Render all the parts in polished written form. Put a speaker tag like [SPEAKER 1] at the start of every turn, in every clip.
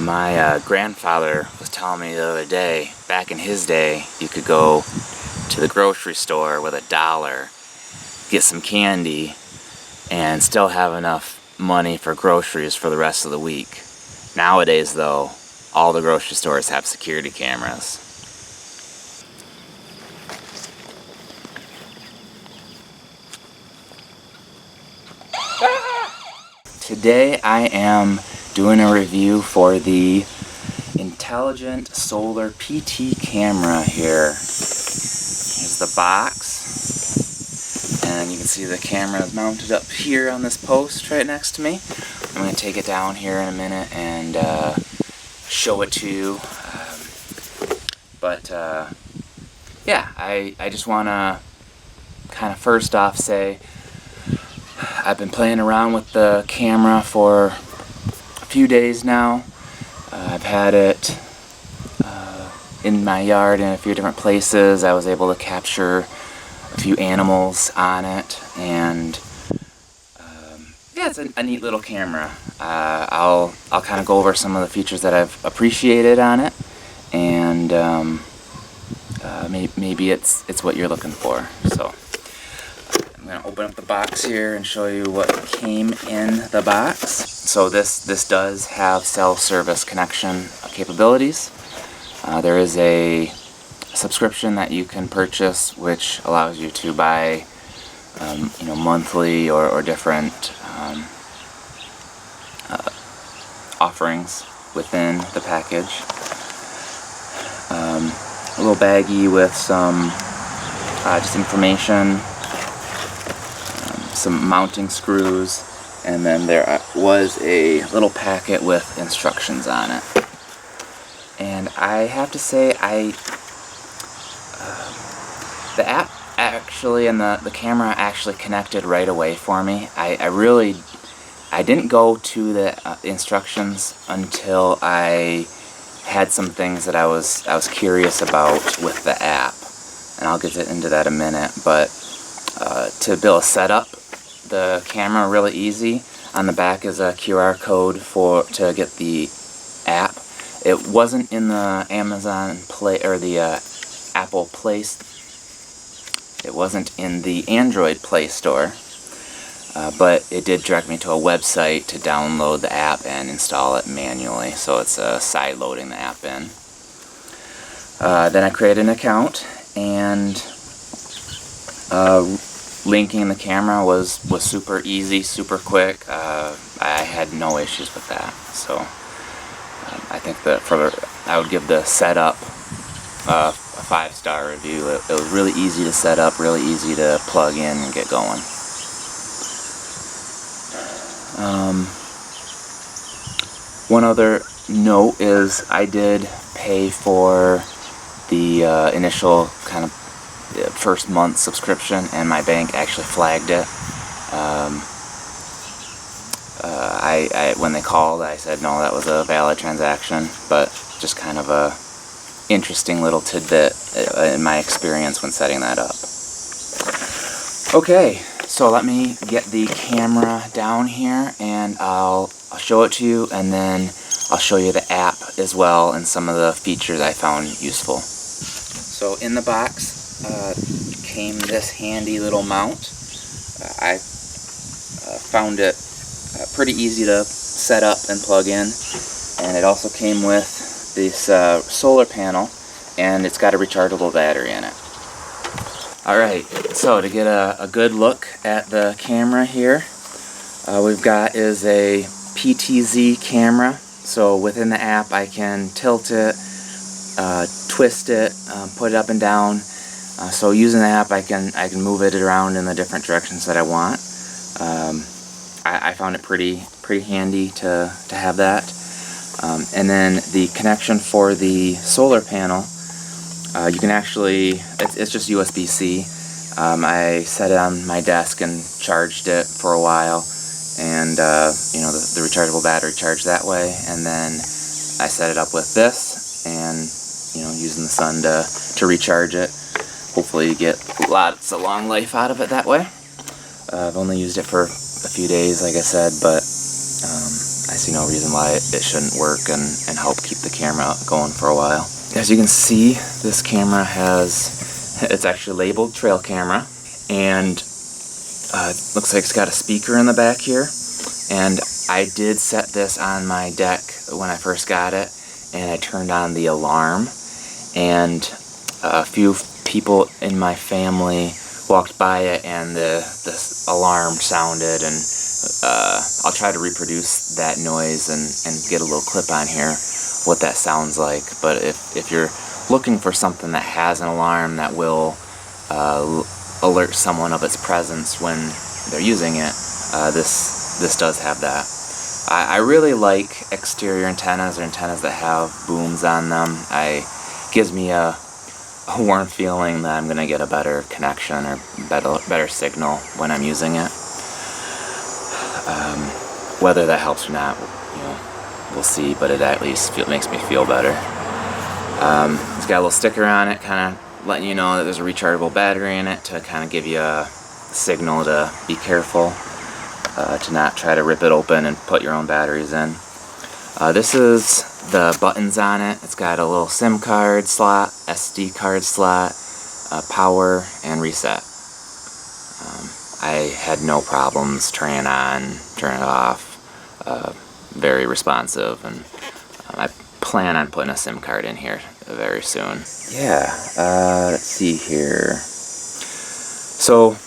[SPEAKER 1] My grandfather was telling me the other day, back in his day, you could go to the grocery store with $1, get some candy, and still have enough money for groceries for the rest of the week. Nowadays, though, all the grocery stores have security cameras. Today I am doing a review for the Intelligent Solar PT camera here. Here's the box, and you can see the camera is mounted up here on this post right next to me. I'm going to take it down here in a minute and show it to you. Yeah, I just want to kind of first off say I've been playing around with the camera for a few days now. I've had it in my yard in a few different places. I was able to capture a few animals on it, and yeah, it's a neat little camera. I'll kind of go over some of the features that I've appreciated on it, and maybe it's what you're looking for. So I'm going to open up the box here and show you what came in the box. So this does have cell service connection capabilities. There is a subscription that you can purchase which allows you to buy monthly or different offerings within the package. A little baggie with some just information, some mounting screws, and then there was a little packet with instructions on it. And I have to say, the app actually and the camera actually connected right away for me. I didn't go to the instructions until I had some things that I was curious about with the app, and I'll get into that in a minute. But to be able to set up the camera really easy. On the back is a QR code to get the app. It wasn't in the Amazon Play or the Apple Play. It wasn't in the Android Play Store, but it did direct me to a website to download the app and install it manually. So it's side loading the app in. Then I created an account, and linking the camera was super easy, super quick. I had no issues with that. So I think that I would give the setup a 5-star review. It was really easy to set up, really easy to plug in and get going. One other note is I did pay for the initial kind of first month subscription, and my bank actually flagged it. When they called, I said no, that was a valid transaction, but just kind of a interesting little tidbit in my experience when setting that up. Okay, so let me get the camera down here, and I'll show it to you, and then I'll show you the app as well and some of the features I found useful. So in the box came this handy little mount. I found it pretty easy to set up and plug in, and it also came with this solar panel, and it's got a rechargeable battery in it. Alright, so to get a good look at the camera here, we've got is a PTZ camera. So within the app I can tilt it, twist it, put it up and down. So using the app I can move it around in the different directions that I want. I found it pretty handy to have that. And then the connection for the solar panel, you can actually, it's just USB-C. I set it on my desk and charged it for a while, and the rechargeable battery charged that way. And then I set it up with this, and using the sun to recharge it. Hopefully you get lots of long life out of it that way. I've only used it for a few days, like I said, but I see no reason why it shouldn't work and help keep the camera going for a while. As you can see, this camera it's actually labeled Trail Camera, and looks like it's got a speaker in the back here. And I did set this on my deck when I first got it, and I turned on the alarm, and a few people in my family walked by it and this alarm sounded, and I'll try to reproduce that noise and get a little clip on here what that sounds like. But if you're looking for something that has an alarm that will alert someone of its presence when they're using it, this does have that. I really like exterior antennas, or antennas that have booms on them. Gives me a warm feeling that I'm gonna get a better connection or better signal when I'm using it. Whether that helps or not, we'll see, but it at least makes me feel better. It's got a little sticker on it, kind of letting you know that there's a rechargeable battery in it to kind of give you a signal to be careful, to not try to rip it open and put your own batteries in. This is the buttons on it. It's got a little SIM card slot, SD card slot, power, and reset. I had no problems turning it on, turning it off. Very responsive, and I plan on putting a SIM card in here very soon. Yeah, let's see here. So,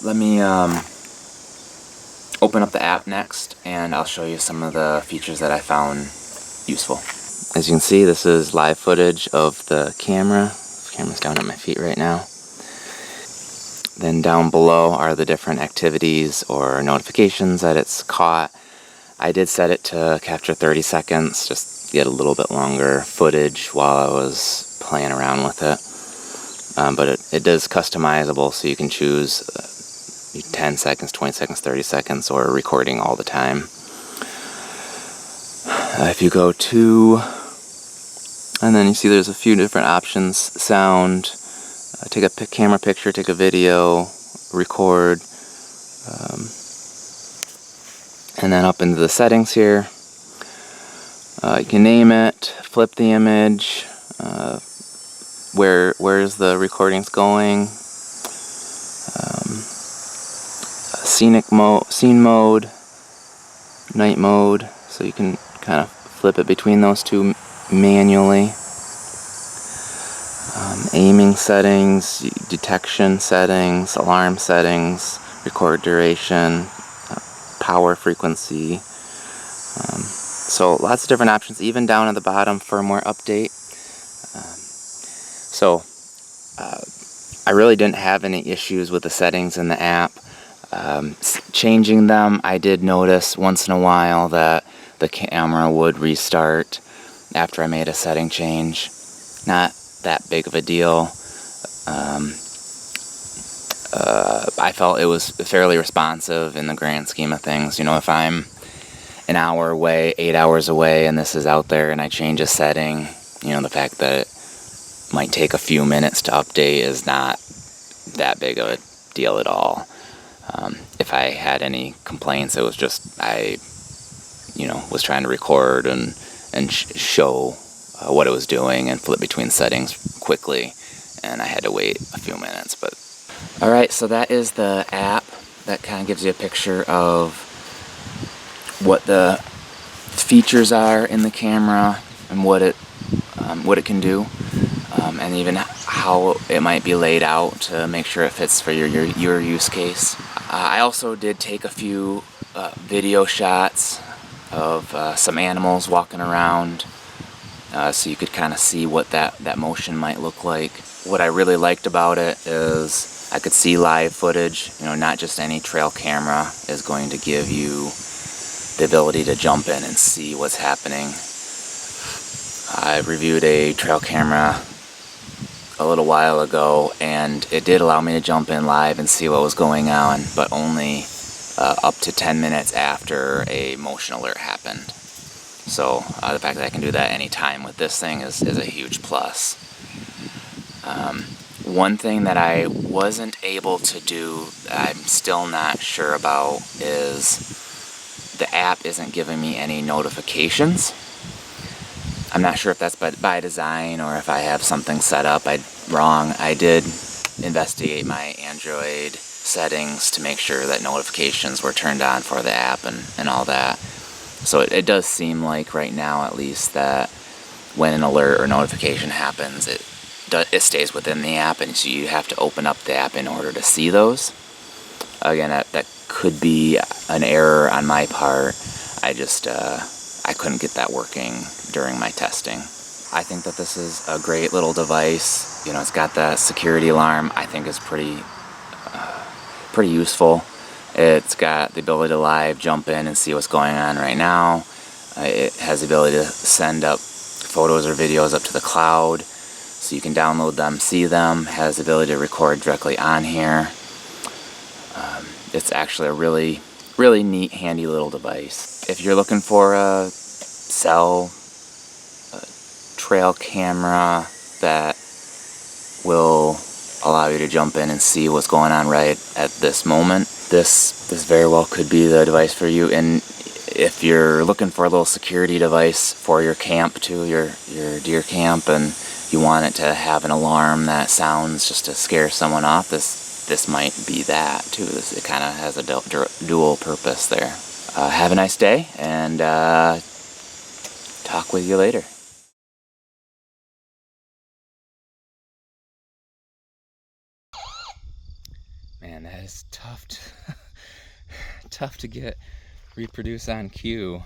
[SPEAKER 1] let me open up the app next, and I'll show you some of the features that I found useful. As you can see, this is live footage of the camera. The camera's down at my feet right now. Then down below are the different activities or notifications that it's caught. I did set it to capture 30 seconds, just get a little bit longer footage while I was playing around with it. But it is customizable, so you can choose 10 seconds, 20 seconds, 30 seconds, or recording all the time. If you go to, and then you see there's a few different options: sound, take a camera picture, take a video, record, and then up into the settings here, you can name it, flip the image, where's the recordings going, scene mode, night mode, so you can kind of flip it between those two manually. Aiming settings, detection settings, alarm settings, record duration, power frequency. So lots of different options, even down at the bottom, firmware update. I really didn't have any issues with the settings in the app. Changing them, I did notice once in a while that the camera would restart after I made a setting change. Not that big of a deal. I felt it was fairly responsive in the grand scheme of things. If I'm an hour away, 8 hours away, and this is out there and I change a setting, the fact that it might take a few minutes to update is not that big of a deal at all. If I had any complaints, it was just I was trying to record and show what it was doing and flip between settings quickly, and I had to wait a few minutes. But alright, so that is the app. That kind of gives you a picture of what the features are in the camera and what it can do, and even how it might be laid out to make sure it fits for your use case. I also did take a few video shots of some animals walking around, so you could kind of see what that motion might look like. What I really liked about it is I could see live footage. Not just any trail camera is going to give you the ability to jump in and see what's happening. I reviewed a trail camera a little while ago, and it did allow me to jump in live and see what was going on, but only up to 10 minutes after a motion alert happened. So the fact that I can do that anytime with this thing is a huge plus. One thing that I wasn't able to do, that I'm still not sure about, is the app isn't giving me any notifications. I'm not sure if that's by design or if I have something set up wrong. I did investigate my Android settings to make sure that notifications were turned on for the app and all that. So it does seem like right now at least that when an alert or notification happens, it stays within the app, and so you have to open up the app in order to see those. Again, that could be an error on my part. I couldn't get that working during my testing. I think that this is a great little device. You know, it's got the security alarm. I think is pretty useful. It's got the ability to live jump in and see what's going on right now. It has the ability to send up photos or videos up to the cloud, so you can download them, see them. Has the ability to record directly on here. It's actually a really neat, handy little device. If you're looking for a trail camera that will allow you to jump in and see what's going on right at this moment, this very well could be the device for you. And if you're looking for a little security device for your camp too, your deer camp, and you want it to have an alarm that sounds just to scare someone off, this might be that too. It kind of has a dual purpose there. Have a nice day, and talk with you later. Man, that is tough to reproduce on cue.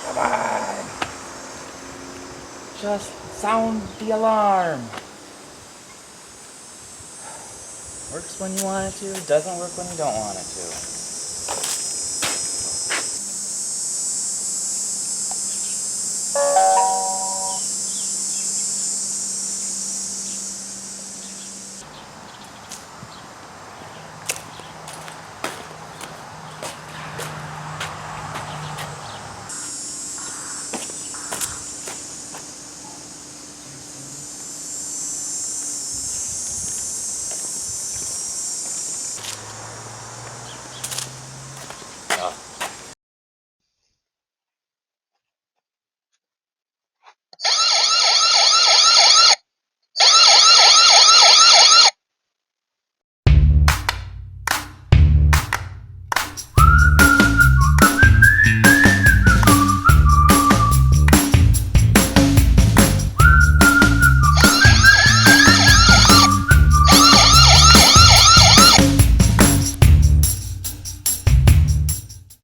[SPEAKER 1] Come on! Just sound the alarm! Works when you want it to, doesn't work when you don't want it to.